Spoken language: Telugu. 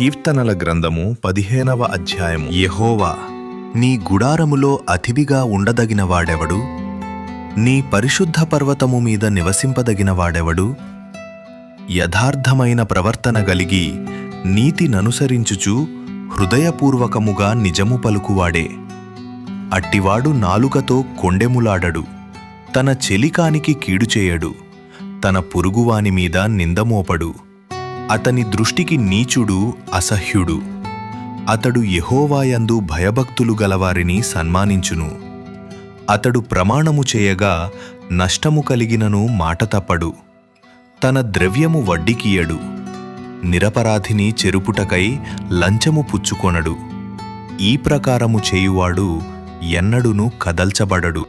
కీర్తనల గ్రంథము 15వ అధ్యాయము. యెహోవా, నీ గుడారములో అతిథిగా ఉండదగినవాడెవడు? నీ పరిశుద్ధ పర్వతము మీద నివసింపదగినవాడెవడు? యథార్థమైన ప్రవర్తన గలిగి నీతిననుసరించుచు హృదయపూర్వకముగా నిజము పలుకువాడే. అట్టివాడు నాలుకతో కొండెములాడడు, తన చెలికానికి కీడుచేయడు, తన పొరుగువాని మీద నిందమోపడు. అతని దృష్టికి నీచుడు అసహ్యుడు. అతడు యెహోవాయందు భయభక్తులు గలవారిని సన్మానించును. అతడు ప్రమాణము చేయగా నష్టము కలిగినను మాట తప్పడు. తన ద్రవ్యము వడ్డీకియడు. నిరపరాధిని చెరుపుటకై లంచము పుచ్చుకొనడు. ఈ ప్రకారము చేయువాడు ఎన్నడును కదల్చబడడు.